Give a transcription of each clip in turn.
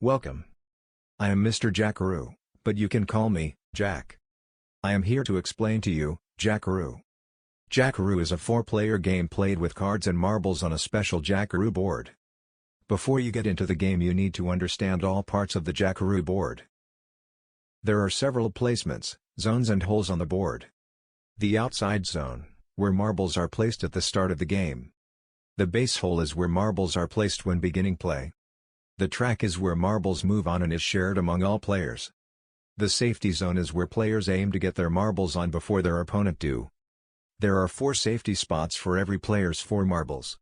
Welcome. I am Mr. Jackaroo, but you can call me Jack. I am here to explain to you Jackaroo. Jackaroo is a 4-player game played with cards and marbles on a special Jackaroo board. Before you get into the game, you need to understand all parts of the Jackaroo board. There are several placements, zones and holes on the board. The outside zone, where marbles are placed at the start of the game. The base hole is where marbles are placed when beginning play. The track is where marbles move on and is shared among all players. The safety zone is where players aim to get their marbles on before their opponent do. There are 4 safety spots for every player's 4 marbles.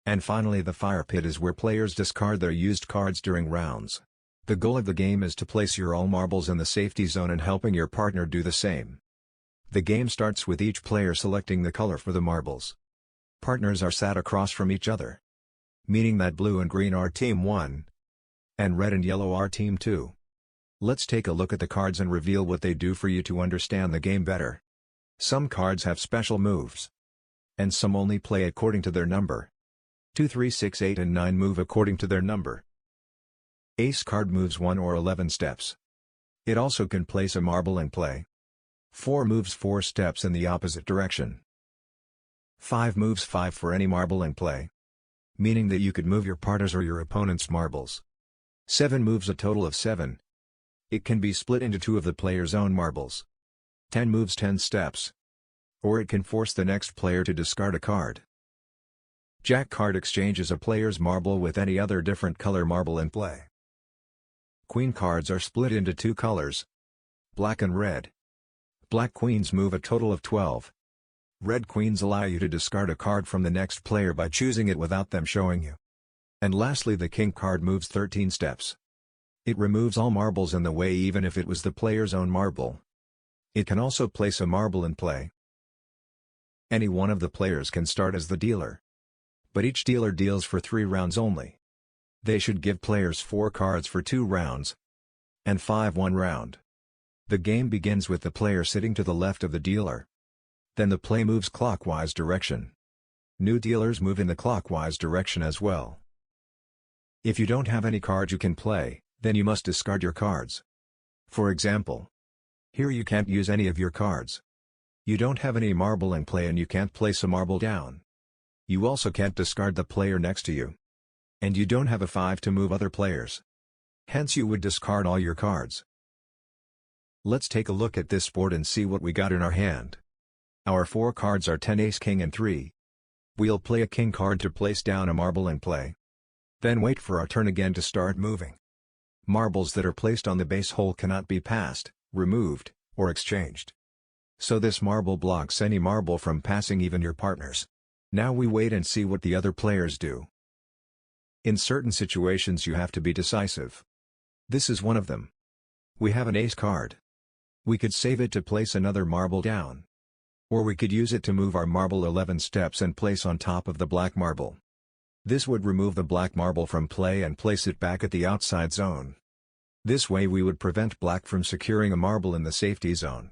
And finally, the fire pit is where players discard their used cards during rounds. The goal of the game is to place your all marbles in the safety zone and helping your partner do the same. The game starts with each player selecting the color for the marbles. Partners are sat across from each other, meaning that blue and green are Team 1, and red and yellow are Team 2. Let's take a look at the cards and reveal what they do for you to understand the game better. Some cards have special moves, and some only play according to their number. 2, 3, 6, 8 and 9 move according to their number. Ace card moves 1 or 11 steps. It also can place a marble in play. 4 moves 4 steps in the opposite direction. 5 moves 5 for any marble in play, meaning that you could move your partner's or your opponent's marbles. 7 moves a total of 7. It can be split into 2 of the player's own marbles. 10 moves 10 steps. Or it can force the next player to discard a card. Jack card exchanges a player's marble with any other different color marble in play. Queen cards are split into 2 colors, black and red. Black queens move a total of 12. Red queens allow you to discard a card from the next player by choosing it without them showing you. And lastly, the king card moves 13 steps. It removes all marbles in the way even if it was the player's own marble. It can also place a marble in play. Any one of the players can start as the dealer, but each dealer deals for 3 rounds only. They should give players 4 cards for 2 rounds, and 5 1 round. The game begins with the player sitting to the left of the dealer. Then the play moves clockwise direction. New dealers move in the clockwise direction as well. If you don't have any cards you can play, then you must discard your cards. For example, here you can't use any of your cards. You don't have any marble in play and you can't place a marble down. You also can't discard the player next to you. And you don't have a 5 to move other players. Hence you would discard all your cards. Let's take a look at this board and see what we got in our hand. Our 4 cards are 10 ace king and 3. We'll play a king card to place down a marble in play. Then wait for our turn again to start moving. Marbles that are placed on the base hole cannot be passed, removed, or exchanged. So this marble blocks any marble from passing, even your partner's. Now we wait and see what the other players do. In certain situations you have to be decisive. This is one of them. We have an ace card. We could save it to place another marble down. Or we could use it to move our marble 11 steps and place on top of the black marble. This would remove the black marble from play and place it back at the outside zone. This way we would prevent black from securing a marble in the safety zone.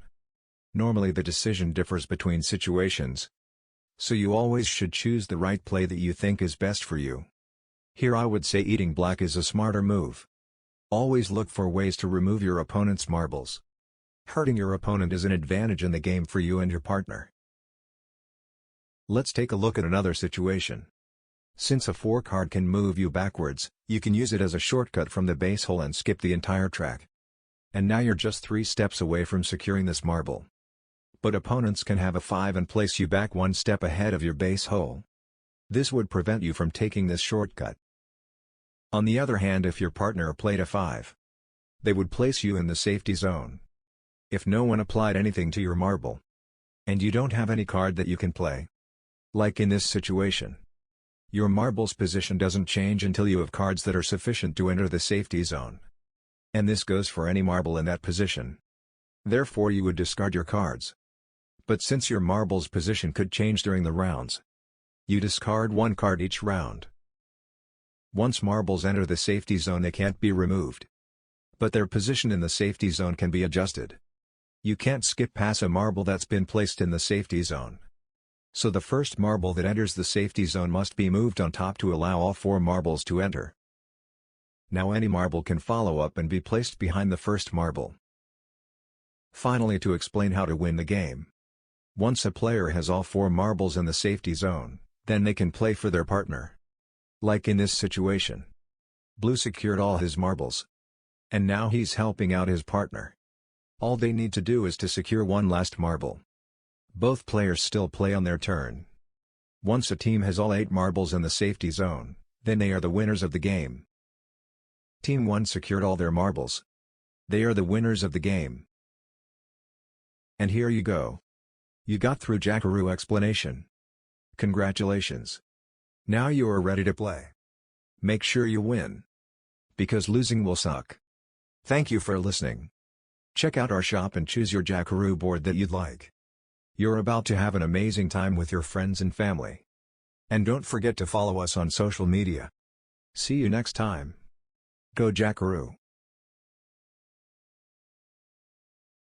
Normally the decision differs between situations, so you always should choose the right play that you think is best for you. Here I would say eating black is a smarter move. Always look for ways to remove your opponent's marbles. Hurting your opponent is an advantage in the game for you and your partner. Let's take a look at another situation. Since a 4 card can move you backwards, you can use it as a shortcut from the base hole and skip the entire track. And now you're just 3 steps away from securing this marble. But opponents can have a 5 and place you back 1 step ahead of your base hole. This would prevent you from taking this shortcut. On the other hand, if your partner played a 5, they would place you in the safety zone. If no one applied anything to your marble, and you don't have any card that you can play, like in this situation, your marble's position doesn't change until you have cards that are sufficient to enter the safety zone. And this goes for any marble in that position. Therefore you would discard your cards. But since your marble's position could change during the rounds, you discard 1 card each round. Once marbles enter the safety zone, they can't be removed. But their position in the safety zone can be adjusted. You can't skip past a marble that's been placed in the safety zone. So the first marble that enters the safety zone must be moved on top to allow all 4 marbles to enter. Now any marble can follow up and be placed behind the first marble. Finally, to explain how to win the game. Once a player has all 4 marbles in the safety zone, then they can play for their partner. Like in this situation. Blue secured all his marbles. And now he's helping out his partner. All they need to do is to secure one last marble. Both players still play on their turn. Once a team has all 8 marbles in the safety zone, then they are the winners of the game. Team 1 secured all their marbles. They are the winners of the game. And here you go. You got through Jackaroo explanation. Congratulations. Now you are ready to play. Make sure you win. Because losing will suck. Thank you for listening. Check out our shop and choose your Jackaroo board that you'd like. You're about to have an amazing time with your friends and family. And don't forget to follow us on social media. See you next time. Go Jackaroo!